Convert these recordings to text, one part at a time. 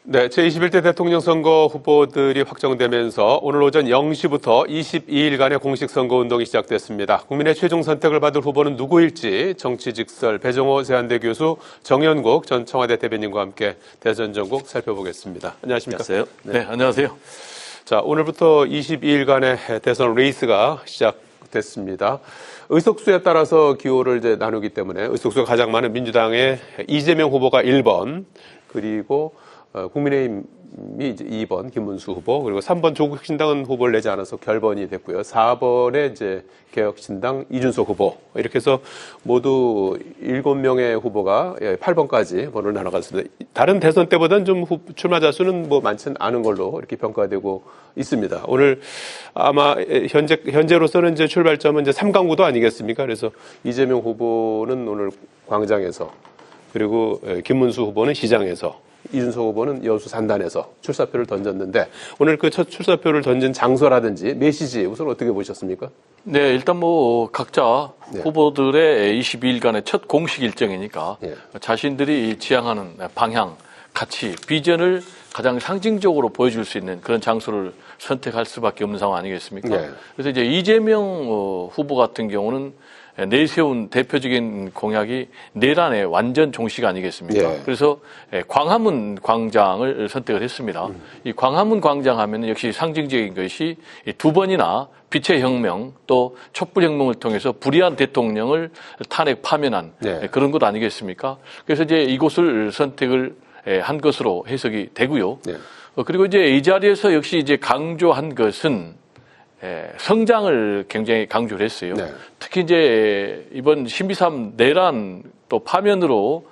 네, 제21대 대통령 선거 후보들이 확정되면서 오늘 오전 0시부터 22일간의 공식 선거 운동이 시작됐습니다. 국민의 최종 선택을 받을 후보는 누구일지 정치직설 배정호 세한대 교수, 정연국 전 청와대 대변인과 함께 대선 전국 살펴보겠습니다. 안녕하십니까? 안녕하세요. 네, 안녕하세요. 자, 오늘부터 22일간의 대선 레이스가 시작됐습니다. 의석수에 따라서 기호를 이제 나누기 때문에 의석수가 가장 많은 민주당의 이재명 후보가 1번, 그리고 국민의힘이 이제 2번 김문수 후보, 그리고 3번 조국신당은 후보를 내지 않아서 결번이 됐고요. 4번에 이제 개혁신당 이준석 후보, 이렇게 해서 모두 7명의 후보가 8번까지 번호를 나눠갔습니다. 다른 대선 때보다는 좀 출마자 수는 뭐 많지는 않은 걸로 이렇게 평가되고 있습니다. 오늘 아마 현재로서는 이제 출발점은 이제 3강구도 아니겠습니까? 그래서 이재명 후보는 오늘 광장에서, 그리고 김문수 후보는 시장에서, 이준석 후보는 여수 산단에서 출사표를 던졌는데, 오늘 그 첫 출사표를 던진 장소라든지 메시지 우선 어떻게 보셨습니까? 네, 일단 뭐 각자 후보들의 22일간의 첫 공식 일정이니까 자신들이 지향하는 방향, 가치, 비전을 가장 상징적으로 보여줄 수 있는 그런 장소를 선택할 수밖에 없는 상황 아니겠습니까? 그래서 이제 이재명 후보 같은 경우는 내세운 대표적인 공약이 내란의 완전 종식 아니겠습니까? 그래서 광화문 광장을 선택을 했습니다. 이 광화문 광장 하면 역시 상징적인 것이 두 번이나 빛의 혁명 또 촛불혁명을 통해서 불의한 대통령을 탄핵 파면한 그런 것 아니겠습니까? 그래서 이제 이곳을 선택을 한 것으로 해석이 되고요. 그리고 이제 이 자리에서 역시 이제 강조한 것은 성장을 굉장히 강조를 했어요. 특히 이제 이번 신비삼 내란 또 파면으로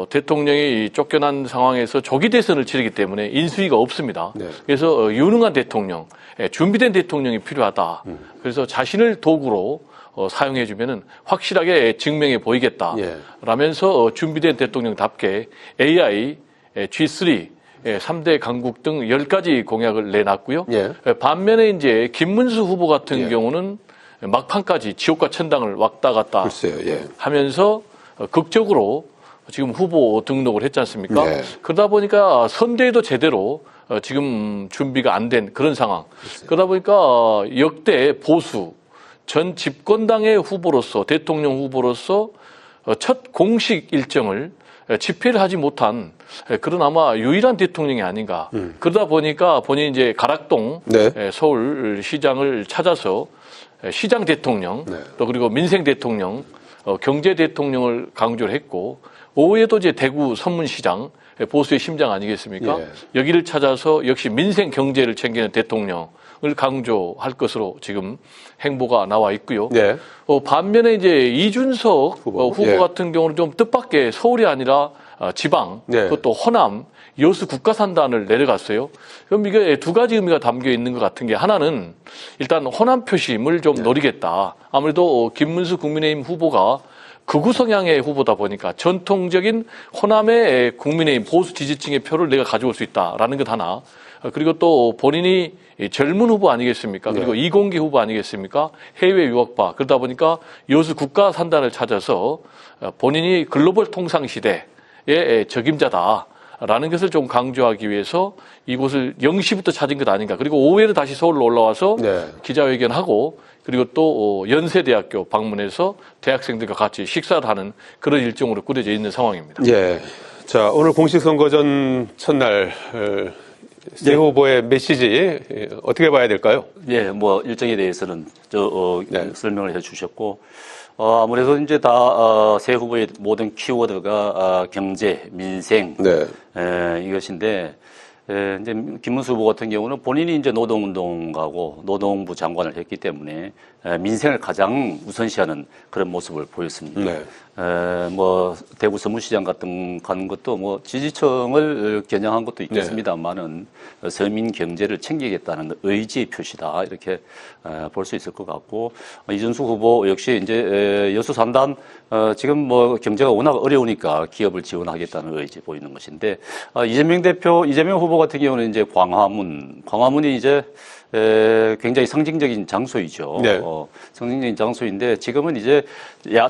대통령이 쫓겨난 상황에서 조기 대선을 치르기 때문에 인수위가 없습니다. 그래서 유능한 대통령, 준비된 대통령이 필요하다. 그래서 자신을 도구로 사용해주면은 확실하게 증명해 보이겠다. 라면서 준비된 대통령답게 AI, G3, 3대 강국 등 10가지 공약을 내놨고요. 반면에 이제 김문수 후보 같은 경우는 막판까지 지옥과 천당을 왔다 갔다 하면서 극적으로 지금 후보 등록을 했지 않습니까? 그러다 보니까 선대에도 제대로 지금 준비가 안 된 그런 상황. 그러다 보니까 역대 보수 전 집권당의 후보로서, 대통령 후보로서 첫 공식 일정을 집회를 하지 못한 그런 아마 유일한 대통령이 아닌가. 그러다 보니까 본인이 이제 가락동 서울시장을 찾아서 시장 대통령 또 그리고 민생 대통령, 경제 대통령을 강조를 했고, 오후에도 이제 대구 선문시장 보수의 심장 아니겠습니까? 여기를 찾아서 역시 민생 경제를 챙기는 대통령을 강조할 것으로 지금 행보가 나와 있고요. 반면에 이제 이준석 후보 같은 경우는 좀 뜻밖의 서울이 아니라 지방, 그것도 호남, 여수 국가산단을 내려갔어요. 그럼 이게 두 가지 의미가 담겨 있는 것 같은 게, 하나는 일단 호남 표심을 좀 노리겠다. 아무래도 김문수 국민의힘 후보가 극우 성향의 후보다 보니까 전통적인 호남의 국민의힘 보수 지지층의 표를 내가 가져올 수 있다라는 것 하나. 그리고 또 본인이 젊은 후보 아니겠습니까? 그리고 이공계 후보 아니겠습니까? 해외 유학파. 그러다 보니까 여수 국가 산단을 찾아서 본인이 글로벌 통상 시대의 적임자다라는 것을 좀 강조하기 위해서 이곳을 0시부터 찾은 것 아닌가. 그리고 오후에는 다시 서울로 올라와서 기자회견하고, 그리고 또 연세대학교 방문해서 대학생들과 같이 식사를 하는 그런 일정으로 꾸려져 있는 상황입니다. 자, 오늘 공식 선거전 첫날 세 후보의 메시지 어떻게 봐야 될까요? 뭐 일정에 대해서는 설명을 해주셨고, 아무래도 이제 다 세 후보의 모든 키워드가 경제, 민생 이것인데, 이제 김문수 후보 같은 경우는 본인이 이제 노동운동가고 노동부 장관을 했기 때문에 민생을 가장 우선시하는 그런 모습을 보였습니다. 뭐 대구 서문시장 같은 가는 것도 뭐 지지층을 겨냥한 것도 있겠습니다만은 서민 경제를 챙기겠다는 의지의 표시다, 이렇게 볼 수 있을 것 같고, 이준석 후보 역시 이제 여수 산단 지금 뭐 경제가 워낙 어려우니까 기업을 지원하겠다는 의지 보이는 것인데, 이재명 후보 같은 경우는 이제 광화문이 이제 굉장히 상징적인 장소이죠. 상징적인 장소인데, 지금은 이제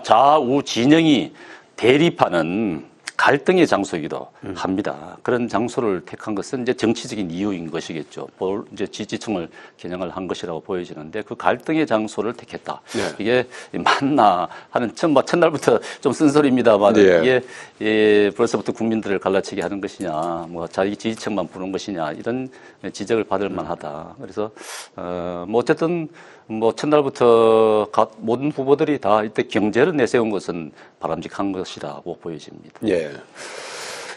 좌우 진영이 대립하는 갈등의 장소이기도 합니다. 그런 장소를 택한 것은 이제 정치적인 이유인 것이겠죠. 이제 지지층을 겨냥을 한 것이라고 보여지는데 그 갈등의 장소를 택했다. 네. 이게 맞나 하는 첫날부터 좀 쓴소리입니다만 예. 이게 벌써부터 국민들을 갈라치게 하는 것이냐, 뭐 자기 지지층만 부른 것이냐 이런 지적을 받을 만하다. 그래서 뭐 어쨌든 뭐 첫날부터 모든 후보들이 다 이때 경제를 내세운 것은 바람직한 것이라고 보여집니다. 예.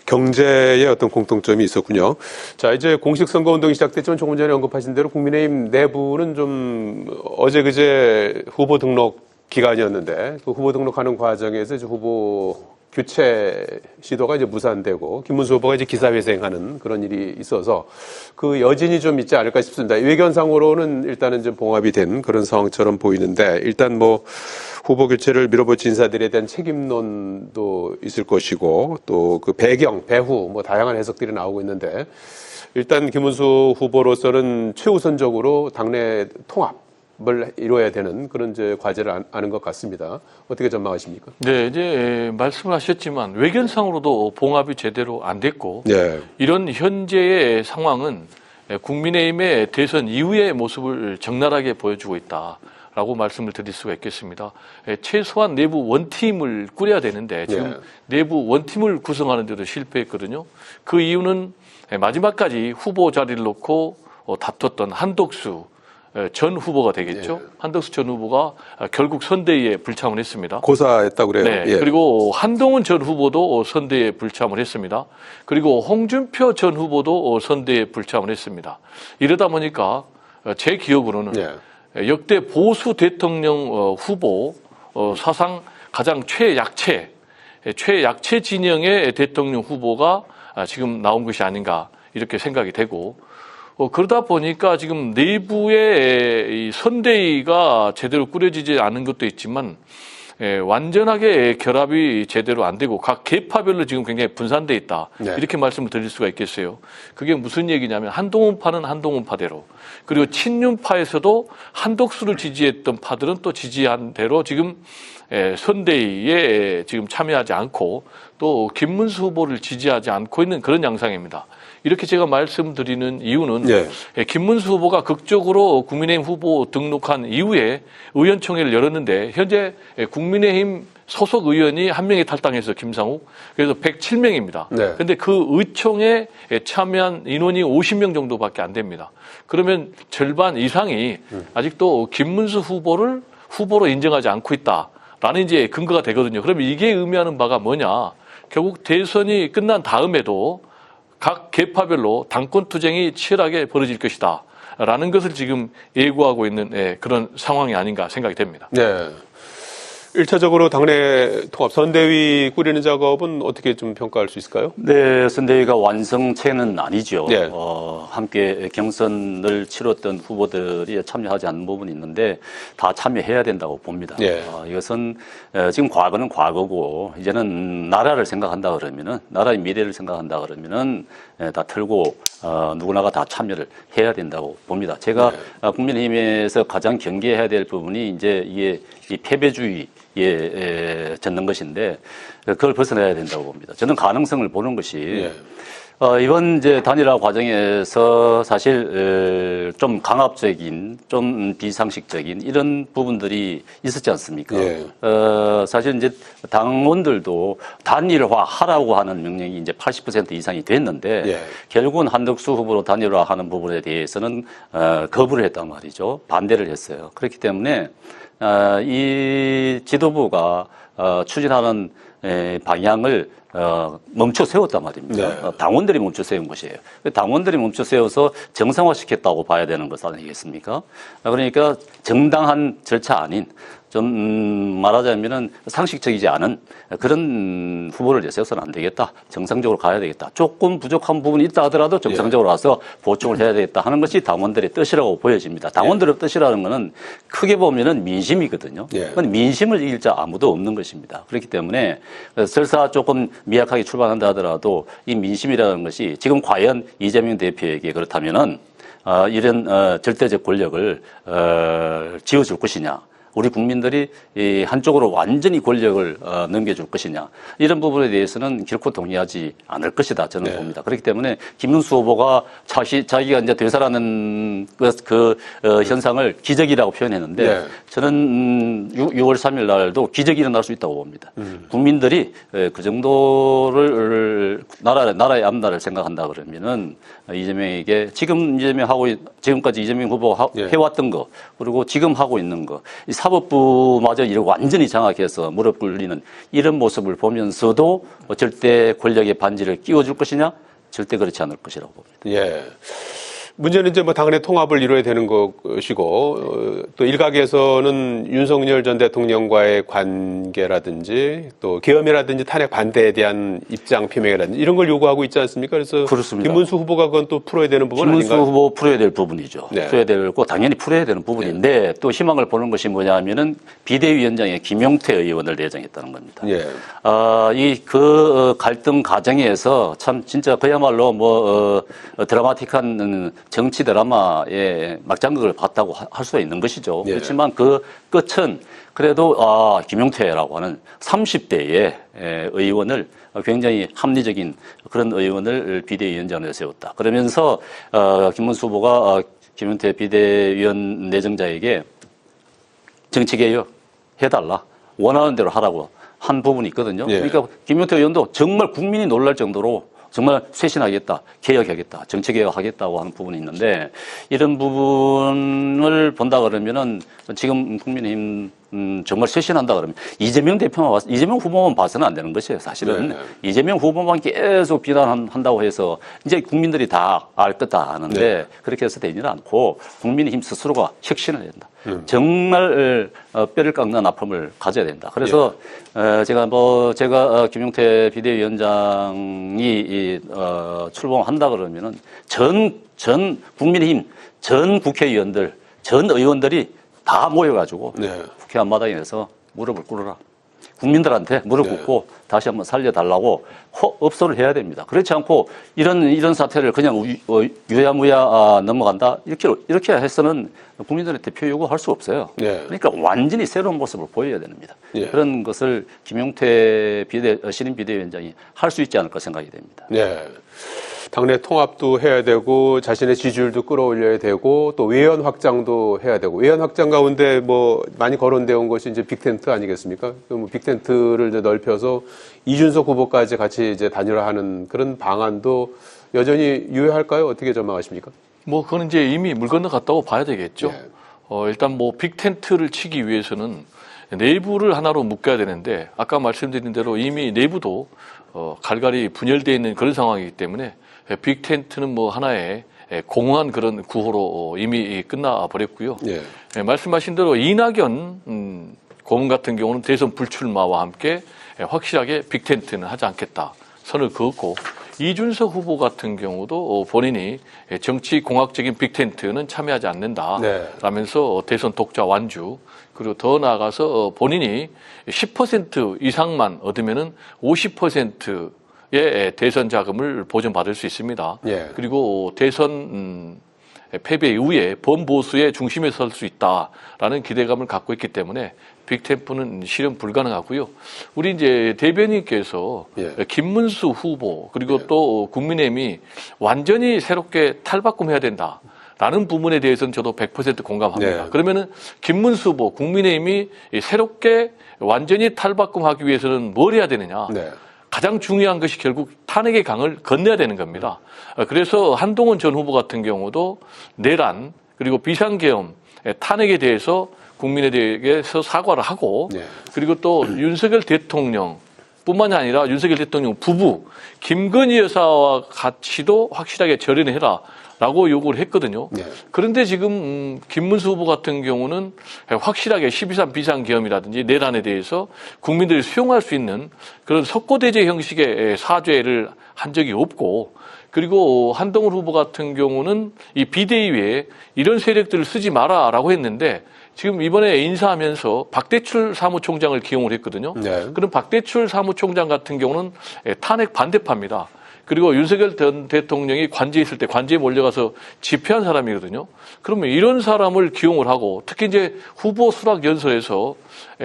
경제의 어떤 공통점이 있었군요. 자, 이제 공식 선거운동이 시작됐지만 조금 전에 언급하신 대로 국민의힘 내부는 좀 어제 그제 후보 등록 기간이었는데 그 후보 등록하는 과정에서 이제 후보 교체 시도가 이제 무산되고 김문수 후보가 이제 기사회생하는 그런 일이 있어서 그 여진이 좀 있지 않을까 싶습니다. 외견상으로는 일단은 좀 봉합이 된 그런 상황처럼 보이는데 일단 뭐 후보 교체를 밀어붙인 인사들에 대한 책임론도 있을 것이고 또 그 배경, 배후 뭐 다양한 해석들이 나오고 있는데 일단 김문수 후보로서는 최우선적으로 당내 통합을 이루어야 되는 그런 이제 과제를 아는 것 같습니다. 어떻게 전망하십니까? 네, 이제 말씀을 하셨지만 외견상으로도 봉합이 제대로 안 됐고 네. 이런 현재의 상황은 국민의힘의 대선 이후의 모습을 적나라하게 보여주고 있다라고 말씀을 드릴 수가 있겠습니다. 최소한 내부 원팀을 꾸려야 되는데 지금 내부 원팀을 구성하는 데도 실패했거든요. 그 이유는 마지막까지 후보 자리를 놓고 다퉜던 한덕수 전 후보가 되겠죠. 예. 한덕수 전 후보가 결국 선대위에 불참을 했습니다. 고사했다고 그래요. 네. 예. 그리고 한동훈 전 후보도 선대위에 불참을 했습니다. 그리고 홍준표 전 후보도 선대위에 불참을 했습니다. 이러다 보니까 제 기억으로는 역대 보수 대통령 후보 사상 가장 최약체 진영의 대통령 후보가 지금 나온 것이 아닌가 이렇게 생각이 되고 그러다 보니까 지금 내부의 이 선대위가 제대로 꾸려지지 않은 것도 있지만 완전하게 결합이 제대로 안 되고 각 계파별로 지금 굉장히 분산돼 있다. 네. 이렇게 말씀을 드릴 수가 있겠어요. 그게 무슨 얘기냐면 한동훈파는 한동훈파대로 그리고 친윤파에서도 한덕수를 지지했던 파들은 또 지지한 대로 지금 선대위에 지금 참여하지 않고 또 김문수 후보를 지지하지 않고 있는 그런 양상입니다. 이렇게 제가 말씀드리는 이유는 김문수 후보가 극적으로 국민의힘 후보 등록한 이후에 의원총회를 열었는데 현재 국민의힘 소속 의원이 한 명이 탈당해서 김상욱 그래서 107명입니다. 그런데 그 의총에 참여한 인원이 50명 정도밖에 안 됩니다. 그러면 절반 이상이 아직도 김문수 후보를 후보로 인정하지 않고 있다라는 이제 근거가 되거든요. 그러면 이게 의미하는 바가 뭐냐? 결국 대선이 끝난 다음에도 각 계파별로 당권 투쟁이 치열하게 벌어질 것이다. 라는 것을 지금 예고하고 있는 그런 상황이 아닌가 생각이 됩니다. 네. 1차적으로 당내 통합 선대위 꾸리는 작업은 어떻게 좀 평가할 수 있을까요? 네, 선대위가 완성체는 아니죠. 네. 함께 경선을 치렀던 후보들이 참여하지 않는 부분이 있는데 다 참여해야 된다고 봅니다. 이것은 지금 과거는 과거고 이제는 나라를 생각한다 그러면은 나라의 미래를 생각한다 그러면은 다 틀고 누구나가 다 참여를 해야 된다고 봅니다. 제가 국민의힘에서 가장 경계해야 될 부분이 이제 이게 이 패배주의 젖는 것인데 그걸 벗어나야 된다고 봅니다. 저는 가능성을 보는 것이 이번 이제 단일화 과정에서 사실 좀 강압적인, 좀 비상식적인 이런 부분들이 있었지 않습니까? 사실 이제 당원들도 단일화하라고 하는 명령이 이제 80% 이상이 됐는데 결국은 한덕수 후보로 단일화하는 부분에 대해서는 거부를 했단 말이죠. 반대를 했어요. 그렇기 때문에 이 지도부가 추진하는 방향을 멈춰 세웠단 말입니다. 당원들이 멈춰 세운 것이에요. 당원들이 멈춰 세워서 정상화시켰다고 봐야 되는 것 아니겠습니까? 그러니까 정당한 절차 아닌 좀 말하자면은 상식적이지 않은 그런 후보를 내세워서는 안 되겠다. 정상적으로 가야 되겠다. 조금 부족한 부분이 있다 하더라도 정상적으로 가서 보충을 해야 되겠다 하는 것이 당원들의 뜻이라고 보여집니다. 당원들의 뜻이라는 것은 크게 보면은 민심이거든요. 그건 민심을 이길 자 아무도 없는 것입니다. 그렇기 때문에 설사 조금 미약하게 출발한다 하더라도 이 민심이라는 것이 지금 과연 이재명 대표에게 그렇다면은 이런 절대적 권력을 지어줄 것이냐. 우리 국민들이 이 한쪽으로 완전히 권력을 넘겨줄 것이냐 이런 부분에 대해서는 결코 동의하지 않을 것이다 저는 네. 봅니다. 그렇기 때문에 김문수 후보가 자기가 이제 되살아난 현상을 기적이라고 표현했는데 네. 저는 6월 3일 날도 기적이 일어날 수 있다고 봅니다. 국민들이 그 정도를 나라의 앞날을 생각한다 그러면은 이재명에게 지금까지 이재명 후보가 예. 해왔던 거 그리고 지금 하고 있는 거 이 사법부마저 이렇게 완전히 장악해서 무릎 꿇리는 이런 모습을 보면서도 절대 권력의 반지를 끼워줄 것이냐 절대 그렇지 않을 것이라고 봅니다. 예. 문제는 이제 뭐 당내 통합을 이뤄야 되는 것이고 또 일각에서는 윤석열 전 대통령과의 관계라든지 또 계엄이라든지 탄핵 반대에 대한 입장 표명이라든지 이런 걸 요구하고 있지 않습니까? 그래서 그렇습니다. 김문수 후보가 그건 또 풀어야 되는 부분 김문수 아닌가요? 후보 풀어야 될 부분이죠. 네. 풀어야 되고 당연히 풀어야 되는 부분인데 또 희망을 보는 것이 뭐냐면은 비대위원장에 김용태 의원을 내정했다는 겁니다. 예. 갈등 과정에서 참 진짜 그야말로 드라마틱한 정치 드라마의 막장극을 봤다고 할 수 있는 것이죠. 예. 그렇지만 그 끝은 그래도 김용태라고 하는 30대의 의원을 굉장히 합리적인 그런 의원을 비대위원장으로 세웠다. 그러면서 김문수 후보가 김용태 비대위원 내정자에게 정치개혁 해달라. 원하는 대로 하라고 한 부분이 있거든요. 예. 그러니까 김용태 의원도 정말 국민이 놀랄 정도로 정말 쇄신하겠다, 개혁하겠다, 정치개혁하겠다고 하는 부분이 있는데 이런 부분을 본다 그러면은 지금 국민의힘 정말 쇄신한다 그러면 이재명 후보만 봐서는 안 되는 것이에요. 사실은 네. 이재명 후보만 계속 비난한다고 해서 이제 국민들이 다 알 것 다 아는데 네. 그렇게 해서 되지는 않고 국민의힘 스스로가 혁신을 해야 된다. 정말 뼈를 깎는 아픔을 가져야 된다. 그래서 제가 김용태 비대위원장이 출범한다 그러면은 전 국민의힘 전 국회의원들 전 의원들이 다 모여가지고 네. 국회 앞마당에서 무릎을 꿇어라. 국민들한테 무릎 꿇고 다시 한번 살려달라고 업소를 해야 됩니다. 그렇지 않고 이런 사태를 그냥 유야무야 넘어간다 이렇게 해서는 국민들한테 표 요구할 수 없어요. 네. 그러니까 완전히 새로운 모습을 보여야 됩니다. 예. 그런 것을 김용태 신임 비대위원장이 할 수 있지 않을까 생각이 됩니다. 네. 당내 통합도 해야 되고 자신의 지지율도 끌어올려야 되고 또 외연 확장도 해야 되고 외연 확장 가운데 뭐 많이 거론되어 온 것이 이제 빅텐트 아니겠습니까? 뭐 빅텐트를 이제 넓혀서 이준석 후보까지 같이 이제 단일화하는 그런 방안도 여전히 유효할까요? 어떻게 전망하십니까? 뭐 그건 이제 이미 물 건너갔다고 봐야 되겠죠. 네. 일단 뭐 빅텐트를 치기 위해서는 내부를 하나로 묶어야 되는데 아까 말씀드린 대로 이미 내부도 갈갈이 분열되어 있는 그런 상황이기 때문에 빅텐트는 뭐 하나의 공허한 그런 구호로 이미 끝나 버렸고요. 예. 말씀하신 대로 이낙연 고문 같은 경우는 대선 불출마와 함께 확실하게 빅텐트는 하지 않겠다 선을 그었고 이준석 후보 같은 경우도 본인이 정치 공학적인 빅텐트는 참여하지 않는다 네. 라면서 대선 독자 완주 그리고 더 나아가서 본인이 10% 이상만 얻으면은 50%의 대선 자금을 보전받을 수 있습니다. 예. 그리고 대선 패배 이후에 범보수의 중심에 설 수 있다라는 기대감을 갖고 있기 때문에 빅텐트는 실현 불가능하고요. 우리 이제 대변인께서 예. 김문수 후보 그리고 또 국민의힘이 완전히 새롭게 탈바꿈해야 된다. 라는 부분에 대해서는 저도 100% 공감합니다. 네. 그러면은 김문수 후보 국민의힘이 새롭게 완전히 탈바꿈하기 위해서는 뭘 해야 되느냐? 네. 가장 중요한 것이 결국 탄핵의 강을 건너야 되는 겁니다. 그래서 한동훈 전 후보 같은 경우도 내란 그리고 비상계엄 탄핵에 대해서 국민에 대해서 사과를 하고 네. 그리고 또 윤석열 대통령 뿐만이 아니라 윤석열 대통령 부부 김건희 여사와 같이도 확실하게 절연해라 라고 요구를 했거든요. 네. 그런데 지금 김문수 후보 같은 경우는 확실하게 12.3 비상계엄이라든지 내란에 대해서 국민들이 수용할 수 있는 그런 석고대죄 형식의 사죄를 한 적이 없고 그리고 한동훈 후보 같은 경우는 이 비대위에 이런 세력들을 쓰지 마라라고 했는데 지금 이번에 인사하면서 박대출 사무총장을 기용을 했거든요. 네. 그럼 박대출 사무총장 같은 경우는 탄핵 반대파입니다. 그리고 윤석열 전 대통령이 관저에 있을 때 관저에 몰려가서 집회한 사람이거든요. 그러면 이런 사람을 기용을 하고 특히 이제 후보 수락 연설에서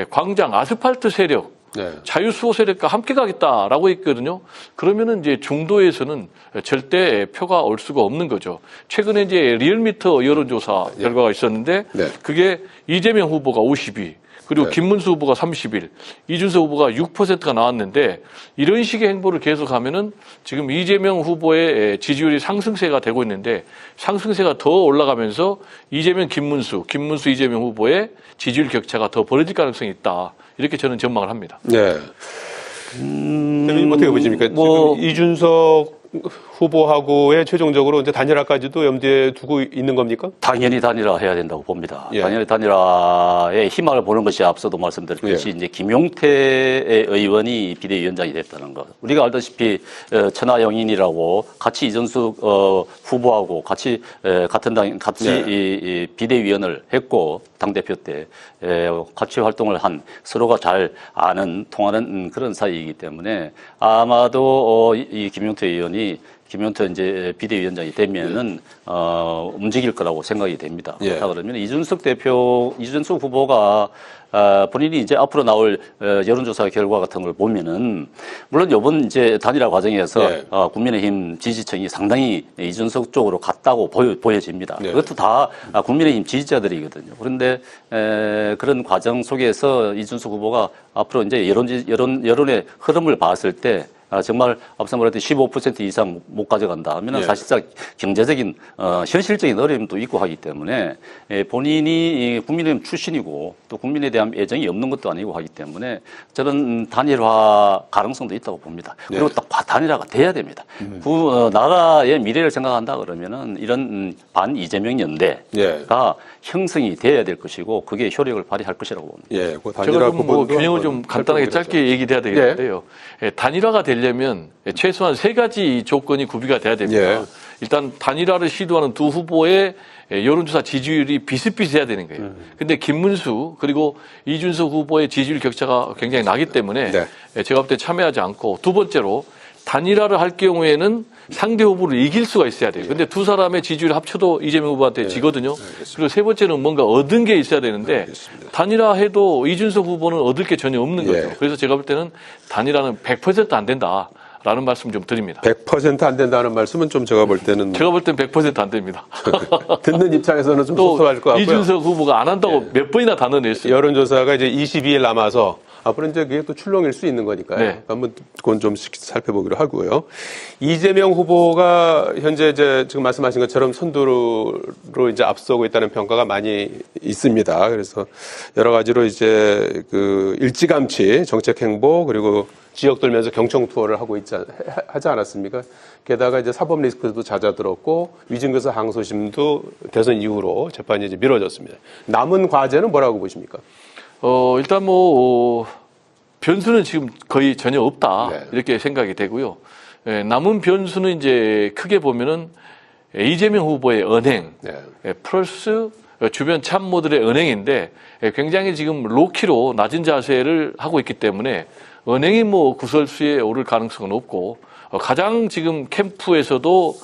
광장 아스팔트 세력, 네. 자유수호 세력과 함께 가겠다라고 했거든요. 그러면은 이제 중도에서는 절대 표가 올 수가 없는 거죠. 최근에 이제 리얼미터 여론조사 결과가 있었는데 네. 그게 이재명 후보가 52, 그리고 네. 김문수 후보가 31, 이준석 후보가 6%가 나왔는데 이런 식의 행보를 계속하면은 지금 이재명 후보의 지지율이 상승세가 되고 있는데 상승세가 더 올라가면서 이재명, 김문수, 이재명 후보의 지지율 격차가 더 벌어질 가능성이 있다. 이렇게 저는 전망을 합니다. 네. 대표님 어떻게 보십니까? 지금 이준석 후보하고의 최종적으로 이제 단일화까지도 염두에 두고 있는 겁니까? 당연히 단일화해야 된다고 봅니다. 예. 당연히 단일화의 희망을 보는 것이 앞서도 말씀드렸듯이 이제 김용태 의원이 비대위원장이 됐다는 것. 우리가 알다시피 천하영인이라고 같이 이준석 후보하고 같이 같은 당 같이 이 비대위원을 했고 당대표 때 같이 활동을 한 서로가 잘 아는 통하는 그런 사이이기 때문에 아마도 이 김용태 의원이 김용태 이제 비대위원장이 되면은 움직일 거라고 생각이 됩니다. 그렇다 그러면 이준석 후보가 본인이 이제 앞으로 나올 여론조사 결과 같은 걸 보면은 물론 이번 이제 단일화 과정에서 국민의힘 지지층이 상당히 이준석 쪽으로 갔다고 보여집니다. 그것도 다 국민의힘 지지자들이거든요. 그런데 그런 과정 속에서 이준석 후보가 앞으로 이제 여론의 흐름을 봤을 때 정말 앞서 말했듯이 15% 이상 못 가져간다 하면 사실상 경제적인 현실적인 어려움도 있고 하기 때문에 본인이 국민의힘 출신이고 또 국민에 대한 애정이 없는 것도 아니고 하기 때문에 저는 단일화 가능성도 있다고 봅니다. 그리고 또 단일화가 돼야 됩니다. 나라의 미래를 생각한다 그러면은 이런 반 이재명 연대가 형성이 돼야 될 것이고 그게 효력을 발휘할 것이라고 봅니다. 그 제가 좀 균형을 좀 간단하게 짧게 얘기해야 되겠는데요. 단일화가 되려면 최소한 세 가지 조건이 구비가 돼야 됩니다. 일단 단일화를 시도하는 두 후보의 여론조사 지지율이 비슷비슷해야 되는 거예요. 근데 김문수 그리고 이준석 후보의 지지율 격차가 굉장히 나기 때문에 제가 볼 때 참여하지 않고 두 번째로 단일화를 할 경우에는 상대 후보를 이길 수가 있어야 돼요. 근데 두 사람의 지지율 합쳐도 이재명 후보한테 지거든요. 그리고 세 번째는 뭔가 얻은 게 있어야 되는데 단일화해도 이준석 후보는 얻을 게 전혀 없는 거죠. 그래서 제가 볼 때는 단일화는 100% 안 된다라는 말씀 좀 드립니다. 100% 안 된다는 말씀은 좀 제가 볼 때는 100% 안 됩니다. 듣는 입장에서는 좀 또 섭섭할 것 같고요. 이준석 후보가 안 한다고 몇 번이나 단언했어요. 여론조사가 이제 22일 남아서 앞으로 이제 그게 또 출렁일 수 있는 거니까요. 한번 그건 좀 살펴보기로 하고요. 이재명 후보가 현재 이제 지금 말씀하신 것처럼 선두로 이제 앞서고 있다는 평가가 많이 있습니다. 그래서 여러 가지로 이제 그 일찌감치 정책 행보 그리고 지역 돌면서 경청 투어를 하지 않았습니까? 게다가 이제 사법 리스크도 잦아들었고 위증교사 항소심도 대선 이후로 재판이 이제 미뤄졌습니다. 남은 과제는 뭐라고 보십니까? 일단 변수는 지금 거의 전혀 없다. 이렇게 생각이 되고요. 남은 변수는 이제 크게 보면은 이재명 후보의 언행, 플러스 주변 참모들의 언행인데 굉장히 지금 로키로 낮은 자세를 하고 있기 때문에 언행이 구설수에 오를 가능성은 없고 가장 지금 캠프에서도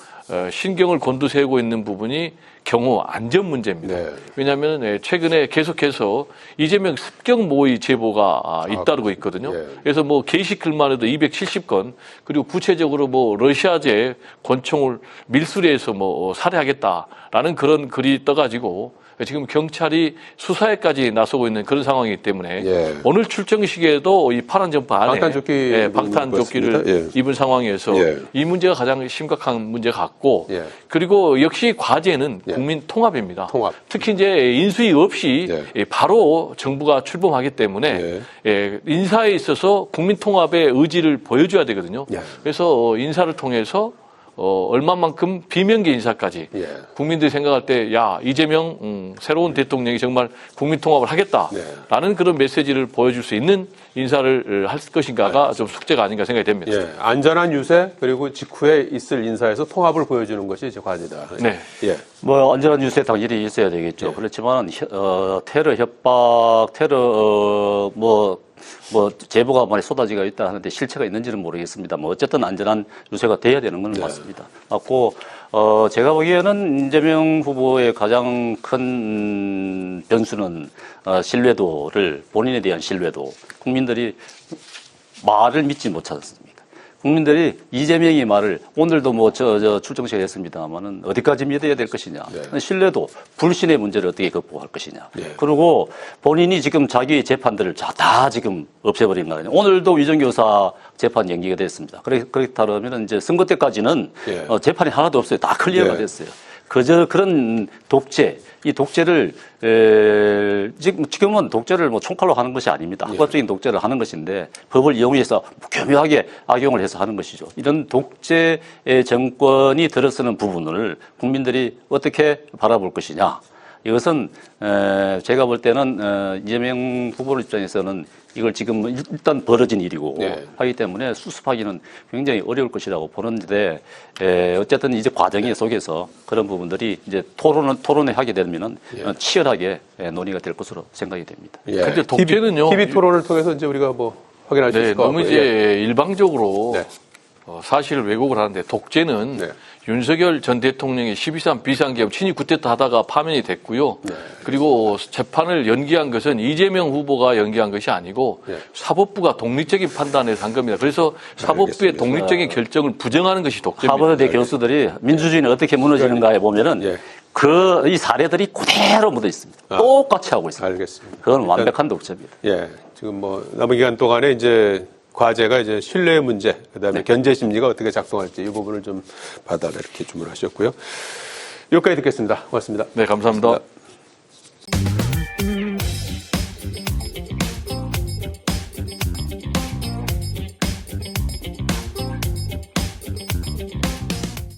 신경을 곤두세우고 있는 부분이 경호 안전 문제입니다. 왜냐하면 최근에 계속해서 이재명 습격 모의 제보가 잇따르고 있거든요. 그래서 게시글만 해도 270건 그리고 구체적으로 러시아제 권총을 밀수리해서 살해하겠다라는 그런 글이 떠가지고 지금 경찰이 수사에까지 나서고 있는 그런 상황이기 때문에 오늘 출정 시기에도 이 파란 점퍼 안에 방탄조끼를 입은 상황에서 이 문제가 가장 심각한 문제 같고 그리고 역시 과제는 국민 통합입니다. 특히 이제 인수위 없이 바로 정부가 출범하기 때문에 인사에 있어서 국민 통합의 의지를 보여줘야 되거든요. 그래서 인사를 통해서 얼마만큼 비명계 인사까지 국민들이 생각할 때 이재명 새로운 대통령이 정말 국민 통합을 하겠다라는 그런 메시지를 보여줄 수 있는 인사를 할 것인가가 좀 숙제가 아닌가 생각이 됩니다. 안전한 유세 그리고 직후에 있을 인사에서 통합을 보여주는 것이 이제 과제다. 안전한 유세 당연히 있어야 되겠죠. 그렇지만 테러 협박, 테러 뭐 제보가 많이 쏟아지고 있다 하는데 실체가 있는지는 모르겠습니다. 뭐 어쨌든 안전한 유세가 돼야 되는 건 맞습니다. 맞고 제가 보기에는 이재명 후보의 가장 큰 변수는 신뢰도를 본인에 대한 신뢰도 국민들이 말을 믿지 못하셨습니다. 국민들이 이재명의 말을 오늘도 뭐 출정식을 했습니다만은 어디까지 믿어야 될 것이냐. 신뢰도, 불신의 문제를 어떻게 극복할 것이냐. 그리고 본인이 지금 자기의 재판들을 다 지금 없애버린 거 아니에요. 오늘도 위정교 여사 재판 연기가 됐습니다. 그렇다면 이제 선거 때까지는 재판이 하나도 없어요. 다 클리어가 됐어요. 그저 그런 독재, 이 독재를 지금은 독재를 뭐 총칼로 하는 것이 아닙니다. 합법적인 독재를 하는 것인데 법을 이용해서 교묘하게 악용을 해서 하는 것이죠. 이런 독재 정권이 들어서는 부분을 국민들이 어떻게 바라볼 것이냐. 이것은 제가 볼 때는 이재명 후보 입장에서는 이걸 지금 일단 벌어진 일이고 하기 때문에 수습하기는 굉장히 어려울 것이라고 보는데 어쨌든 이제 과정 속에서 그런 부분들이 이제 토론을 하게 되면은 치열하게 논의가 될 것으로 생각이 됩니다. 근데 독재는요. TV 토론을 통해서 이제 우리가 뭐 확인할 수 있을 것 같고요. 너무 이제 일방적으로 사실을 왜곡을 하는데 독재는 윤석열 전 대통령이 12.3 비상계엄 친위 쿠데타 하다가 파면이 됐고요. 그리고 재판을 연기한 것은 이재명 후보가 연기한 것이 아니고 사법부가 독립적인 판단에서 한 겁니다. 그래서 사법부의 독립적인 결정을 부정하는 것이 독재입니다. 하버드 교수들이 민주주의는 어떻게 무너지는가에 보면은 이 사례들이 그대로 묻어 있습니다. 똑같이 하고 있습니다. 알겠습니다. 그건 완벽한 독재입니다. 지금 뭐 남은 기간 동안에 이제 과제가 이제 신뢰 문제, 그다음에 견제 심리가 어떻게 작동할지 이 부분을 좀 봐달라 이렇게 주문하셨고요. 여기까지 듣겠습니다. 고맙습니다. 네, 감사합니다.